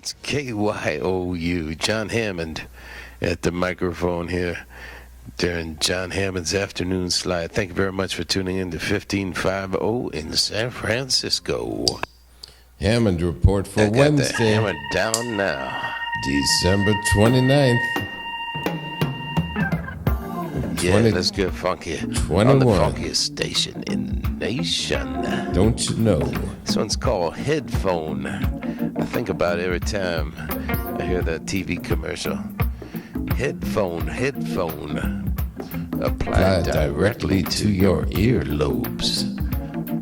It's KYOU, Jon Hammond at the microphone here during Jon Hammond's afternoon slide. Thank you very much for tuning in to 1550 in San Francisco. Hammond Report for I got Wednesday. the hammer down now. December 29th. Yeah, let's get funky. 21. On the funkiest station in the nation. Don't you know? This one's called Headphone. I think about it every time I hear that TV commercial. Headphone. Applied directly to your earlobes.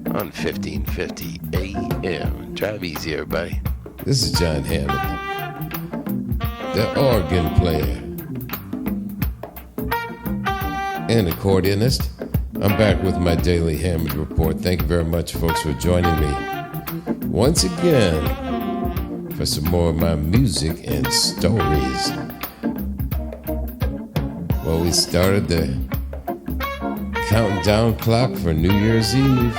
On 1550 AM. Drive easy, everybody. This is Jon Hammond, the organ player and accordionist. I'm back with my daily Hammond Report. Thank you very much, folks, for joining me once again for some more of my music and stories. Well, we started the countdown clock for New Year's Eve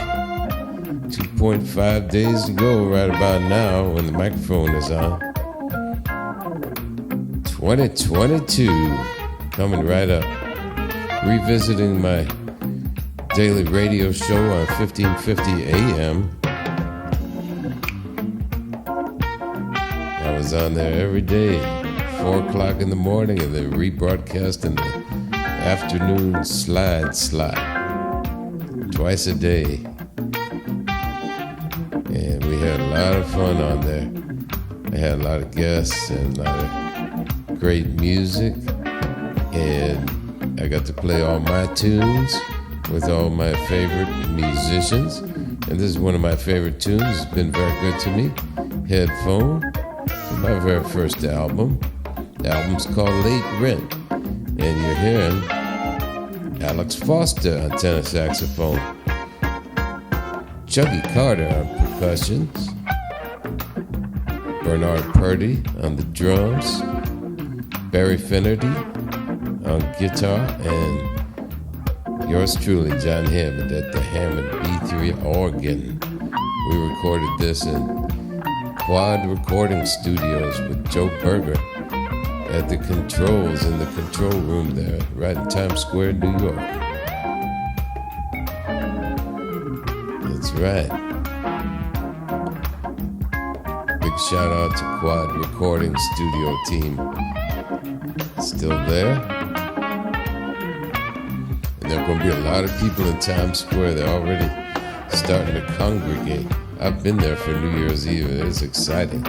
2.5 days to go right about now when the microphone is on. 2022 coming right up. Revisiting my daily radio show on 1550 AM. I was on there every day, 4 o'clock in the morning, and then rebroadcast in the afternoon slide, twice a day. And we had a lot of fun on there. I had a lot of guests and a lot of great music, and I got to play all my tunes with all my favorite musicians. And this is one of my favorite tunes. It's been very good to me. Headphone, from my very first album. The album's called Late Rent. And you're hearing Alex Foster on tenor saxophone, Chuggy Carter on percussions, Bernard Purdy on the drums, Barry Finnerty on guitar, and yours truly, Jon Hammond, at the Hammond B3 organ. We recorded this in Quad Recording Studios with Joe Berger at the controls in the control room there, right in Times Square, New York. That's right. Big shout out to Quad Recording Studio team. Still there? And there are going to be a lot of people in Times Square. They're already starting to congregate. I've been there for New Year's Eve. It's exciting.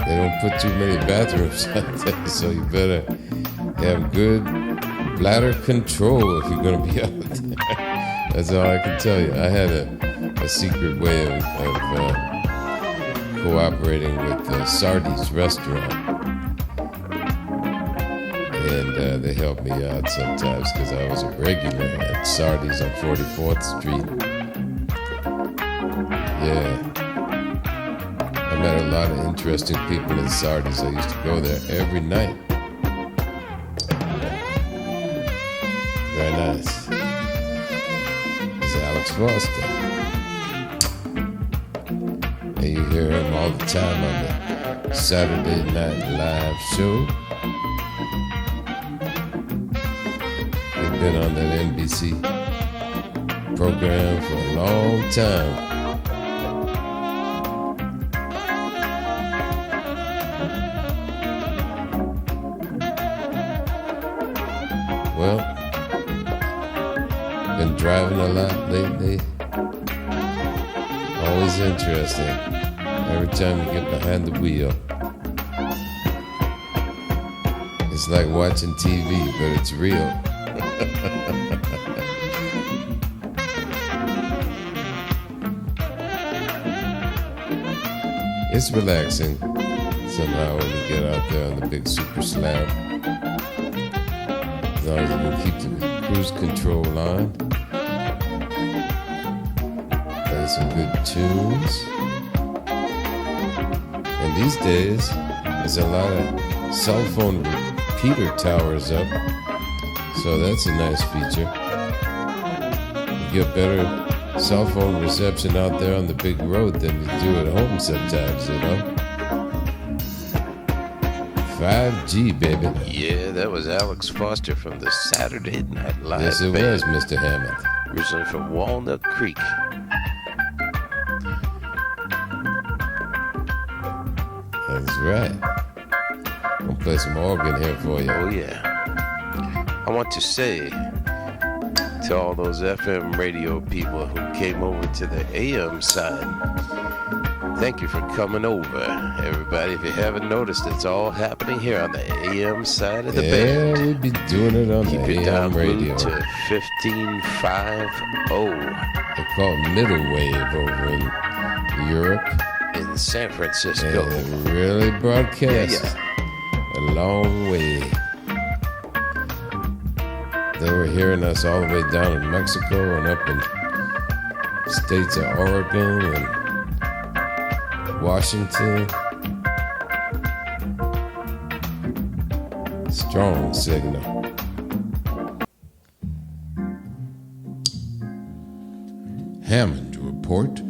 They don't put too many bathrooms out there, so you better have good bladder control if you're going to be out there. That's all I can tell you. I had a secret way of cooperating with Sardi's restaurant, and they helped me out sometimes because I was a regular at Sardi's on 44th Street. Yeah, I met a lot of interesting people in Sardi's. I used to go there every night. Very nice. It's Alex Foster. And you hear him all the time on the Saturday Night Live show. They've been on that NBC program for a long time. Well, been driving a lot lately. Always interesting. Every time you get behind the wheel. It's like watching TV, but it's real. It's relaxing somehow when you get out there on the big super slab. As long as you can keep the cruise control on. Play some good tunes. And these days, there's a lot of cell phone repeater towers up. So that's a nice feature. You get better cell phone reception out there on the big road than you do at home sometimes, you know? 5G, baby. Yeah, that was Alex Foster from the Saturday Night Live Yes, it band. was, Mr. Hammond. Originally from Walnut Creek. That's right. I'm gonna play some organ here for you. Oh, yeah. I want to say to all those FM radio people who came over to the AM side, thank you for coming over, everybody. If you haven't noticed, it's all happening here on the AM side of the band. Yeah, we'd be doing it on Keep the it AM down radio. to 1550 They call it middle wave over in Europe. in San Francisco. And it really broadcast a long way. They were hearing us all the way down in Mexico and up in states of Oregon and Washington. Strong signal. Hammond Report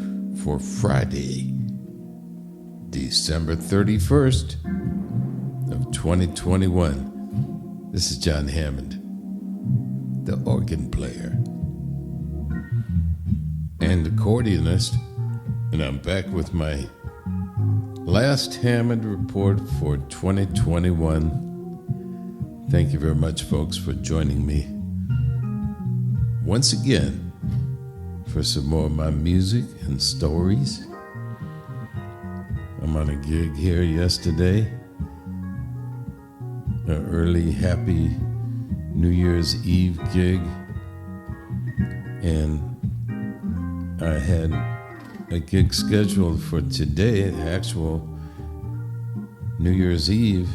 for Friday, December 31st of 2021. This is Jon Hammond, the organ player and accordionist, and I'm back with my last Hammond Report for 2021. Thank you very much, folks, for joining me once again for some more of my music and stories. I'm on a gig here yesterday, an early happy New Year's Eve gig, and I had a gig scheduled for today, actual New Year's Eve,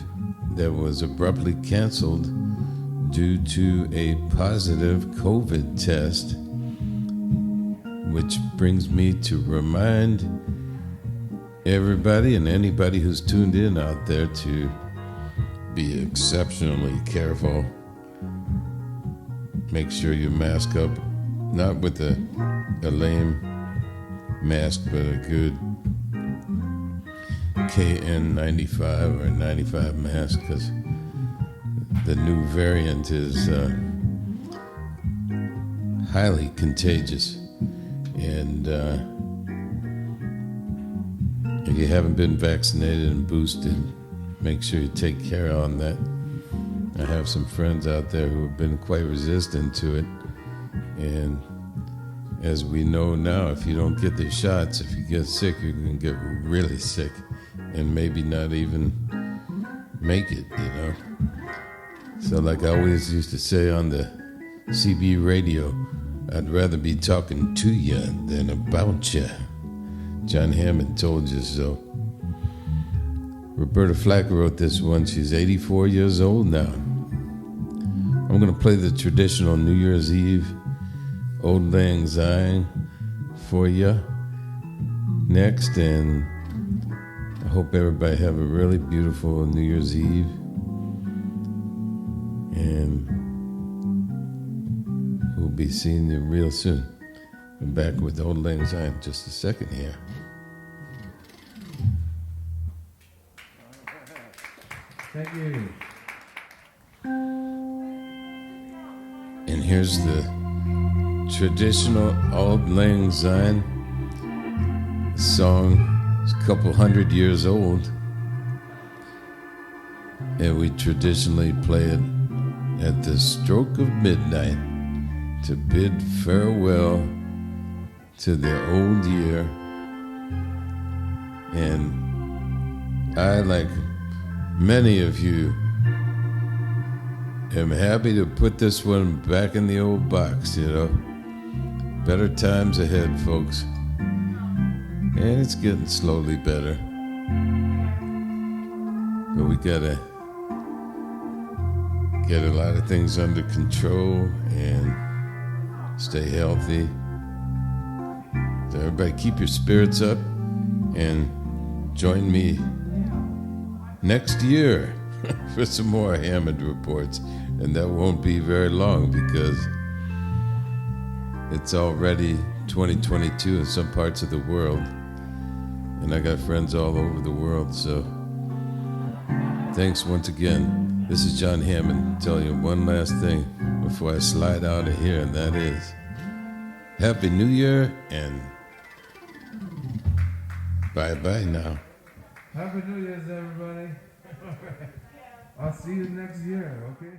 that was abruptly canceled due to a positive COVID test, which brings me to remind everybody and anybody who's tuned in out there to be exceptionally careful. Make sure you mask up, not with a lame mask, but a good KN95 or 95 mask, because the new variant is highly contagious. And if you haven't been vaccinated and boosted, make sure you take care on that. I have some friends out there who have been quite resistant to it. And as we know now, if you don't get the shots, if you get sick, you're going to get really sick and maybe not even make it, you know. So like I always used to say on the CB radio, I'd rather be talking to you than about you. Jon Hammond told you so. Roberta Flack wrote this one. She's 84 years old now. I'm going to play the traditional New Year's Eve Old Lang Syne for you next, and I hope everybody have a really beautiful New Year's Eve. And we'll be seeing you real soon. I'm back with Old Lang Syne in just a second here. Thank you. And here's the traditional Auld Lang Syne song. It's a couple hundred years old, and we traditionally play it at the stroke of midnight to bid farewell to the old year. And I, like many of you, am happy to put this one back in the old box, you know. Better times ahead, folks. And it's getting slowly better. But we gotta get a lot of things under control and stay healthy. So everybody keep your spirits up and join me next year for some more Hammond Reports. And that won't be very long because it's already 2022 in some parts of the world. And I got friends all over the world, so thanks once again. This is Jon Hammond telling you one last thing before I slide out of here, and that is Happy New Year and bye-bye now. Happy New Year's, everybody. I'll see you next year, okay?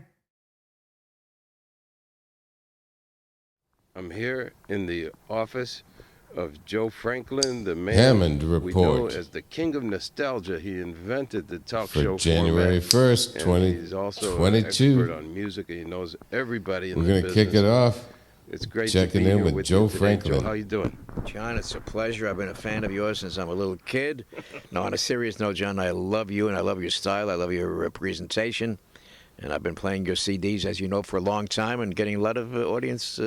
I'm here in the office of Joe Franklin, the man Hammond we know Report. as the king of nostalgia. He invented the talk For show January format, 1st, and he's also an 2022. expert on music, and he knows everybody in We're the going to business. kick it off. It's great checking to be in here with you Joe today. Franklin. Joe, how you doing? John, it's a pleasure. I've been a fan of yours since I'm a little kid. No, on a serious note, John, I love you, and I love your style. I love your presentation. And I've been playing your CDs, as you know, for a long time and getting a lot of audience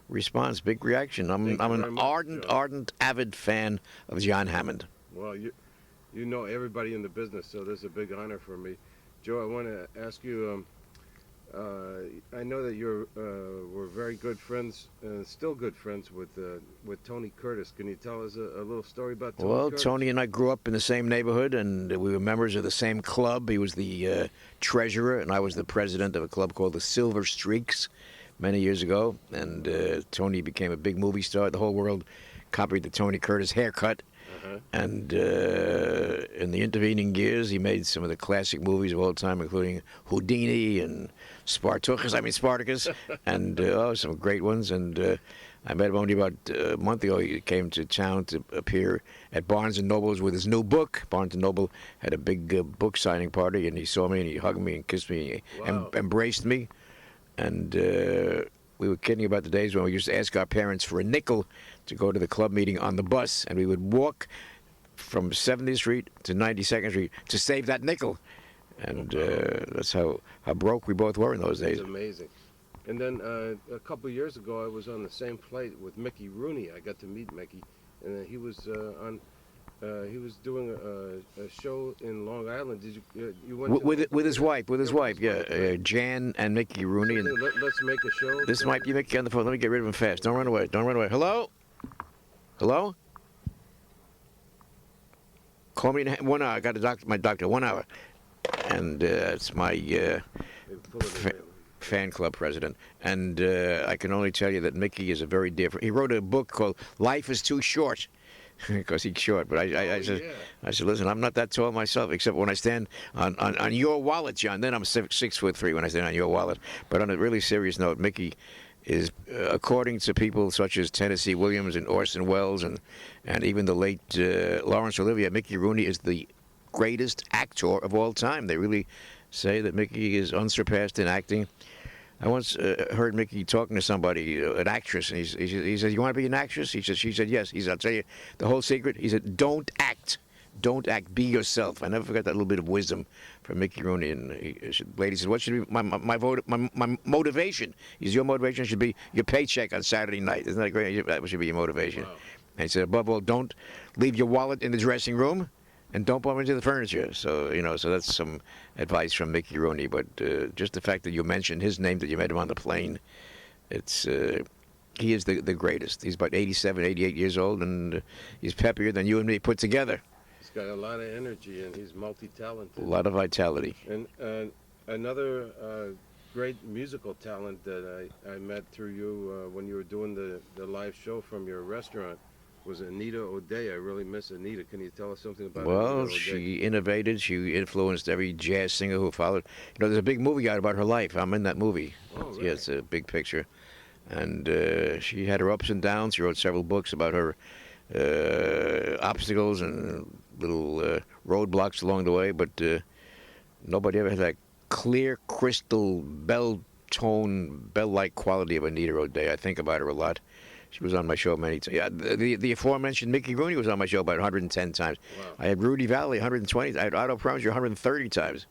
response, big reaction. I'm an ardent, avid fan of Jon Hammond. Well, you know everybody in the business, so this is a big honor for me. Joe, I want to ask you, I know that you're were very good friends, still good friends with Tony Curtis. Can you tell us a little story about Tony Well, Curtis? Tony and I grew up in the same neighborhood, and we were members of the same club. He was the treasurer, and I was the president of a club called the Silver Streaks many years ago. And Tony became a big movie star. The whole world copied the Tony Curtis haircut. And in the intervening years, he made some of the classic movies of all time, including Houdini and Spartacus, and some great ones. And I met him only about a month ago. He came to town to appear at Barnes & Noble's with his new book. Barnes & Noble had a big book signing party, and he saw me, and he hugged me and kissed me and embraced me. And we were kidding about the days when we used to ask our parents for a nickel to go to the club meeting on the bus, and we would walk from 70th Street to 92nd Street to save that nickel. And that's how broke we both were in those days. It's amazing. And then a couple of years ago, I was on the same flight with Mickey Rooney. I got to meet Mickey, and he was he was doing a show in Long Island. Did you went with his wife? Yeah, Jan and Mickey Rooney. And let's make a show. This might be Mickey on the phone. Let me get rid of him fast. Don't run away. Hello? Call me in 1 hour. I got my doctor. 1 hour. And it's my fan club president. And I can only tell you that Mickey is a very different. He wrote a book called Life is Too Short. Because he's short, but I said, listen, I'm not that tall myself, except when I stand on your wallet, John. Then I'm 6'3" when I stand on your wallet. But on a really serious note, Mickey is, according to people such as Tennessee Williams and Orson Welles and even the late Laurence Olivier, Mickey Rooney is the greatest actor of all time. They really say that Mickey is unsurpassed in acting. I once heard Mickey talking to somebody, an actress, and he said, "You want to be an actress?" She said, "Yes." He said, "I'll tell you the whole secret." He said, "Don't act. Don't act. Be yourself." I never forgot that little bit of wisdom from Mickey Rooney. And the lady said, "What should be my motivation?" He said, "Your motivation should be your paycheck on Saturday night. Isn't that great? That should be your motivation." Wow. And he said, "Above all, don't leave your wallet in the dressing room. And don't bump into the furniture." So, so that's some advice from Mickey Rooney. But just the fact that you mentioned his name, that you met him on the plane, he is the greatest. He's about 87, 88 years old, and he's peppier than you and me put together. He's got a lot of energy, and he's multi-talented. A lot of vitality. And another great musical talent that I met through you when you were doing the live show from your restaurant was Anita O'Day. I really miss Anita. Can you tell us something about Anita O'Day? Well, she innovated. She influenced every jazz singer who followed. There's a big movie out about her life. I'm in that movie. Oh, really? Yeah, it's a big picture. And she had her ups and downs. She wrote several books about her obstacles and little roadblocks along the way. But nobody ever had that clear, crystal, bell-tone, bell-like quality of Anita O'Day. I think about her a lot. She was on my show many times. Yeah, the aforementioned Mickey Rooney was on my show about 110 times. Wow. I had Rudy Valley 120. I had Otto Preminger 130 times.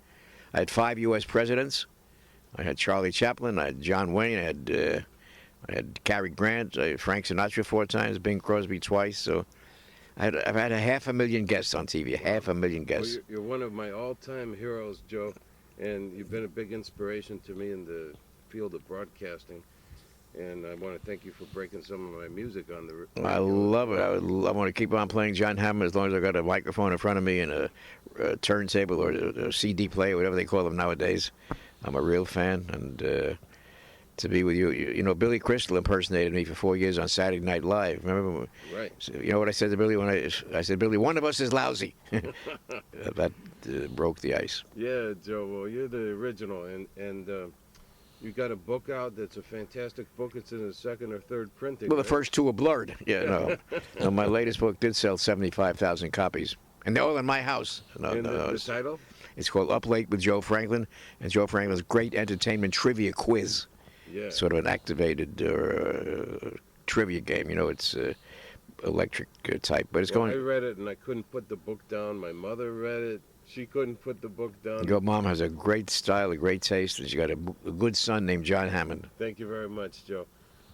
I had 5 U.S. presidents. I had Charlie Chaplin. I had John Wayne. I had Cary Grant. I had Frank Sinatra 4 times. Bing Crosby twice. So I've had 500,000 guests on TV. 500,000 guests. Well, you're one of my all-time heroes, Joe, and you've been a big inspiration to me in the field of broadcasting. and I want to thank you for breaking some of my music on the radio. I love it. I want to keep on playing Jon Hammond as long as I've got a microphone in front of me and a turntable or a CD player, whatever they call them nowadays. I'm a real fan, and to be with you, you know, Billy Crystal impersonated me for 4 years on Saturday Night Live. Remember? Right. So, you know what I said to Billy when I said, Billy, one of us is lousy. That broke the ice. Yeah, Joe. Well, you're the original, and you got a book out that's a fantastic book. It's in the second or third printing. Well, the right? first two are blurred. Yeah, no. No, my latest book did sell 75,000 copies, and they're all in my house. And the title? It's called Up Late with Joe Franklin, and Joe Franklin's Great Entertainment Trivia Quiz. Yeah. Sort of an activated trivia game. You know, it's electric type, but it's going. I read it and I couldn't put the book down. My mother read it. She couldn't put the book down. Your mom has a great style, a great taste, and she got a good son named Jon Hammond. Thank you very much, Joe.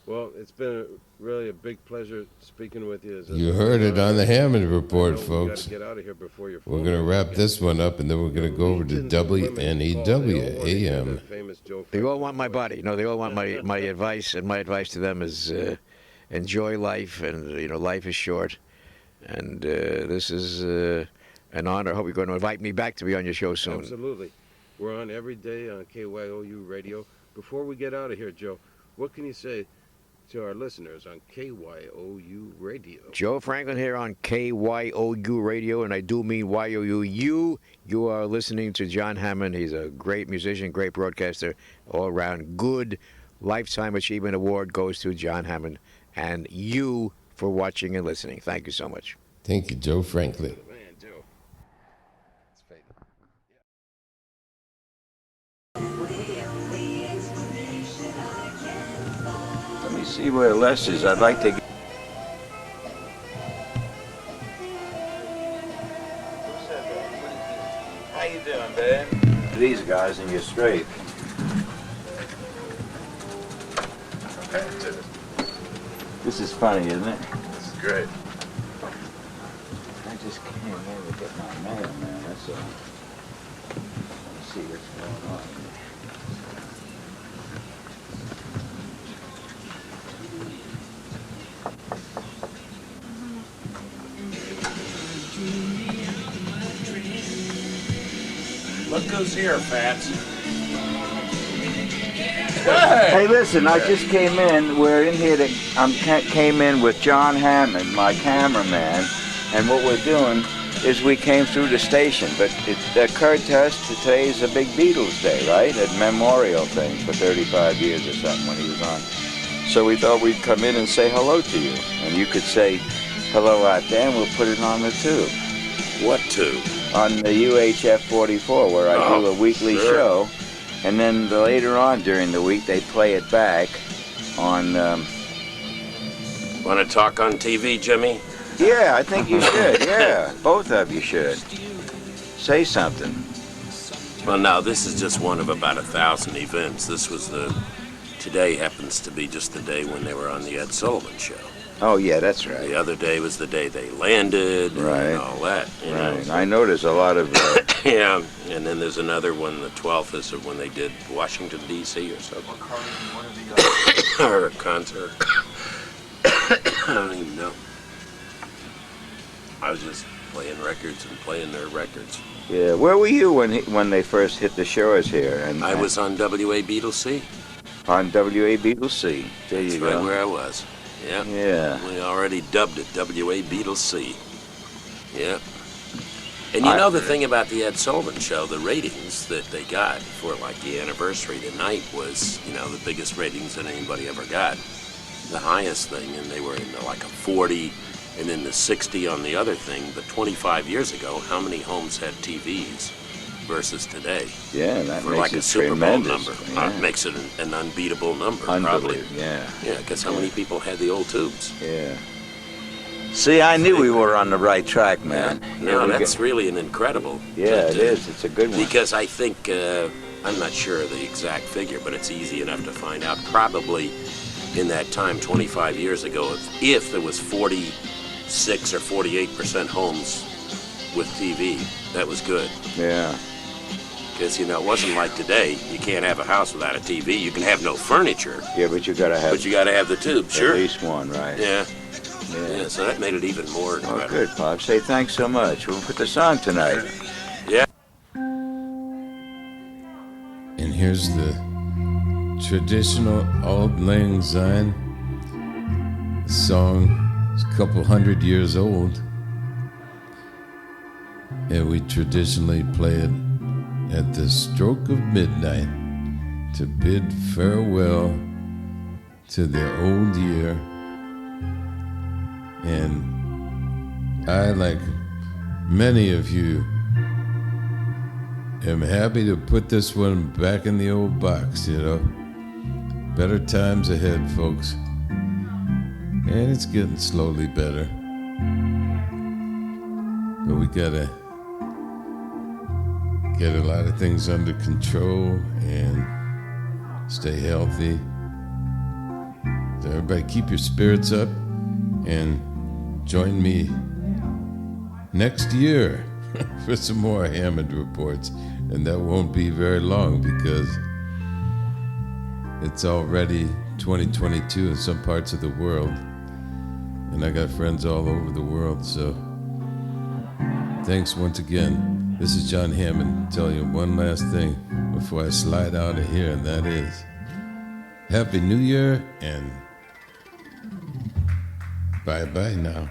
Well, it's been really a big pleasure speaking with you. You heard it on the Hammond Report, folks. Get out of here before your We're going to wrap this one up, and then we're going to go over to WNEW AM. They all want my body. No, they all want my advice, and my advice to them is enjoy life, and, you know, life is short. And this is an honor. I hope you're going to invite me back to be on your show soon. Absolutely. We're on every day on KYOU Radio. Before we get out of here, Joe, what can you say to our listeners on KYOU Radio? Joe Franklin here on KYOU Radio, and I do mean YOU. You are listening to Jon Hammond. He's a great musician, great broadcaster, all around good. Lifetime Achievement Award goes to Jon Hammond, and you for watching and listening. Thank you so much. Thank you, Joe Franklin. Man, Joe. It's fading. Let me see where Les is. I'd like to. How you doing, babe? These guys, and you're straight. This is funny, isn't it? This is great. I just came in to get my mail, man. That's all. Let's see what's going on. Look who's here, Fats. Hey, listen, I just came in. We're in here came in with Jon Hammond, my cameraman, and what we're doing is we came through the station, but it occurred to us that today is a big Beatles Day, right? A memorial thing for 35 years or something when he was on. So we thought we'd come in and say hello to you, and you could say hello out there, and we'll put it on the tube. What tube? On the UHF 44, where I do a weekly show. And then later on during the week, they play it back on... Want to talk on TV, Jimmy? Yeah, I think you should, yeah. Both of you should. Say something. Well, now, this is just one of about 1,000 events. This was today happens to be just the day when they were on the Ed Sullivan Show. Oh, yeah, that's right. The other day was the day they landed and all that. You know? I know there's a lot of... Yeah, and then there's another one, the 12th is when they did Washington, D.C. or something. Or a concert. I don't even know. I was just playing records and playing their records. Yeah, where were you when they first hit the shores here? And I was on WABC. On WABC. There you go. Right where I was. Yeah. Yeah. We already dubbed it WABC. Yeah. And you know the thing about the Ed Sullivan Show, the ratings that they got for like the anniversary tonight was, you know, the biggest ratings that anybody ever got. The highest thing, and they were in like a 40 and then the 60 on the other thing. But 25 years ago, how many homes had TVs versus today? Yeah, that for makes like it a Super Bowl tremendous. number. Yeah. Makes it an unbeatable number, probably. Yeah. Yeah, because how many people had the old tubes? Yeah. See, I knew we were on the right track, man. No, that's really an incredible. Yeah, it is. It's a good one. Because I think, I'm not sure of the exact figure, but it's easy enough to find out. Probably in that time, 25 years ago, if there was 46 or 48% homes with TV, that was good. Yeah. Because, it wasn't like today. You can't have a house without a TV. You can have no furniture, Yeah, but you gotta have but you got to have the tube. Sure. at least one, right? Yeah. Yeah. Yeah, so that made it even more Oh, incredible. good, Pop. Say thanks so much. We'll put the song tonight. Yeah. And here's the traditional Auld Lang Syne. The song is a couple hundred years old. And we traditionally play it at the stroke of midnight to bid farewell to the old year. And I, like many of you, am happy to put this one back in the old box, Better times ahead, folks. And it's getting slowly better. But we gotta get a lot of things under control and stay healthy. So everybody keep your spirits up and join me next year for some more Hammond Reports. And that won't be very long because it's already 2022 in some parts of the world. And I got friends all over the world, so thanks once again. This is Jon Hammond. Tell you one last thing before I slide out of here, and that is Happy New Year and bye-bye now.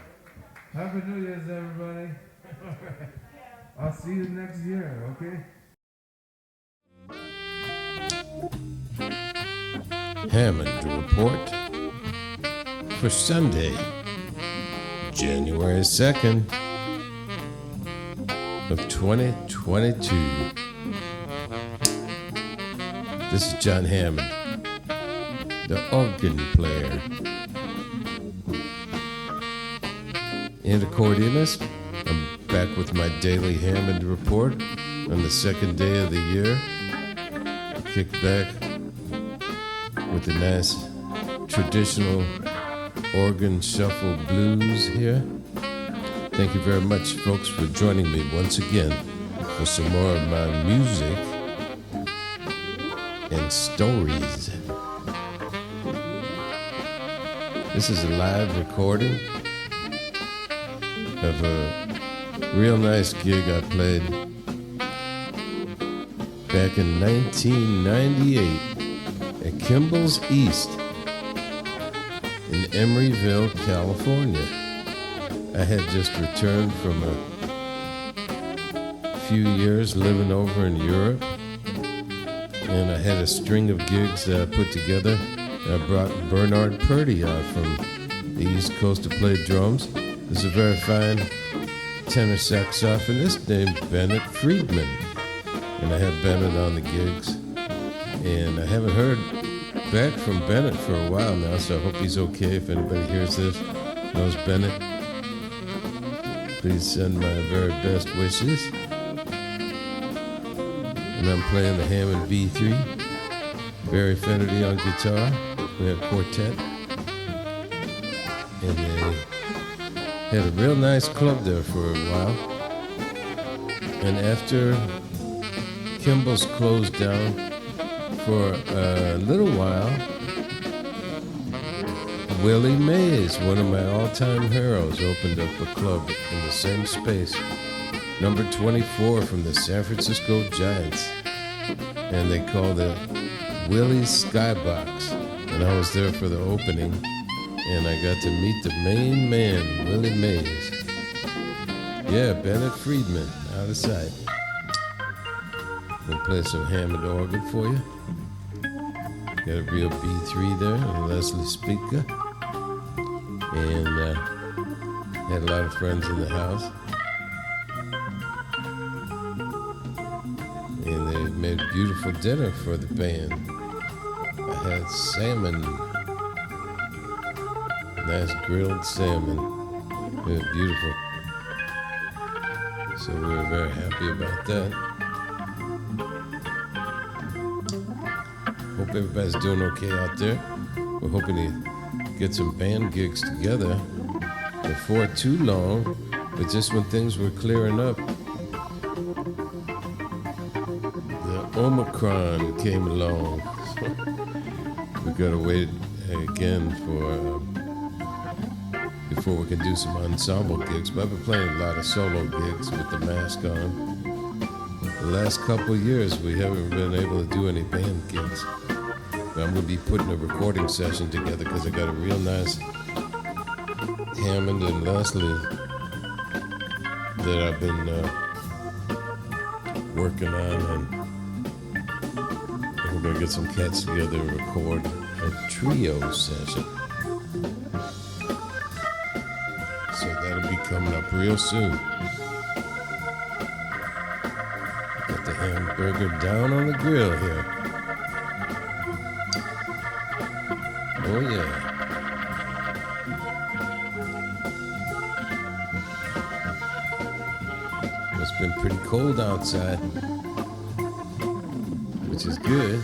Happy New Year's, everybody. I'll see you next year, okay? Hammond Report for Sunday, January 2nd of 2022. This is Jon Hammond, the organ player and accordionist. I'm back with my daily Hammond Report on the second day of the year. Kick back with a nice traditional organ shuffle blues here. Thank you very much, folks, for joining me once again for some more of my music and stories. This is a live recording of a real nice gig I played back in 1998 at Kimball's East in Emeryville, California. I had just returned from a few years living over in Europe, and I had a string of gigs that I put together. I brought Bernard Purdy out from the East Coast to play drums. There's a very fine tenor saxophonist named Bennett Friedman, and I had Bennett on the gigs. And I haven't heard back from Bennett for a while now, so I hope he's okay. If anybody hears this, knows Bennett, please send my very best wishes. And I'm playing the Hammond B3, Barry Finnerty on guitar. We have quartet. And they had a real nice club there for a while. And after Kimball's closed down for a little while, Willie Mays, one of my all-time heroes, opened up a club in the same space, number 24 from the San Francisco Giants, and they called it Willie's Skybox. And I was there for the opening, and I got to meet the main man, Willie Mays. Yeah, Bennett Friedman, out of sight. We'll play some Hammond organ for you. Got a real B3 there, and a Leslie speaker. And had a lot of friends in the house. And they made a beautiful dinner for the band. I had salmon, nice grilled salmon. It was beautiful. So we were very happy about that. Hope everybody's doing okay out there. We're hoping to get some band gigs together before too long, but just when things were clearing up. Omicron came along. We gotta wait again for before we can do some ensemble gigs. But I've been playing a lot of solo gigs with the mask on. The last couple of years, we haven't been able to do any band gigs. But I'm gonna be putting a recording session together because I got a real nice Hammond and Leslie that I've been working on, and we're gonna get some cats together and record a trio session. So that'll be coming up real soon. Got the hamburger down on the grill here. Oh yeah. It's been pretty cold outside, which is good.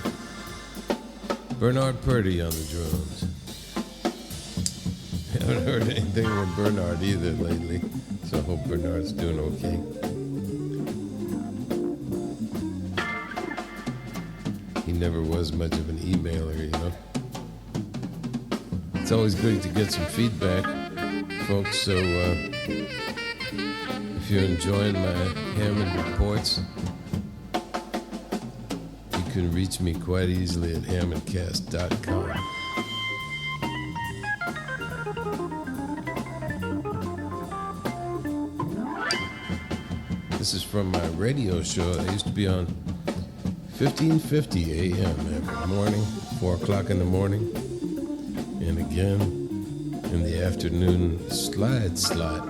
Bernard Purdy on the drums. Haven't heard anything from Bernard either lately, so I hope Bernard's doing okay. He never was much of an emailer, you know. It's always good to get some feedback, folks, so if you're enjoying my Hammond Reports, you can reach me quite easily at hammondcast.com. This is from my radio show. I used to be on 1550 a.m. every morning, 4 o'clock in the morning, and again in the afternoon slide slot.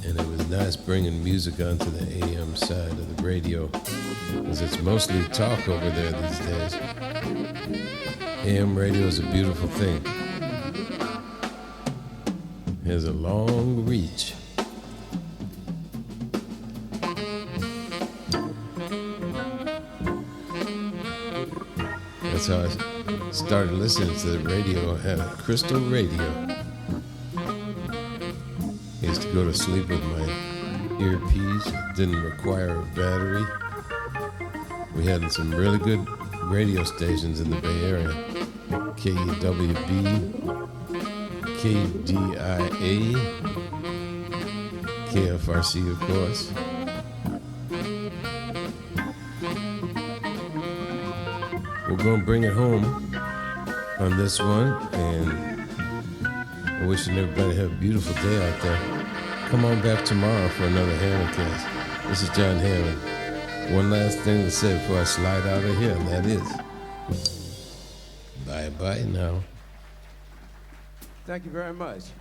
And it was nice bringing music onto the AM side of the radio, because it's mostly talk over there these days. AM radio is a beautiful thing. It has a long reach. That's how I started listening to the radio. I had a crystal radio. I used to go to sleep with my earpiece. It didn't require a battery. We had some really good radio stations in the Bay Area. KWB, KDIA, KFRC, of course. We're going to bring it home on this one, and I'm wishing everybody have a beautiful day out there. Come on back tomorrow for another Hammondcast. This is Jon Hammond. One last thing to say before I slide out of here, and that is bye-bye now. Thank you very much.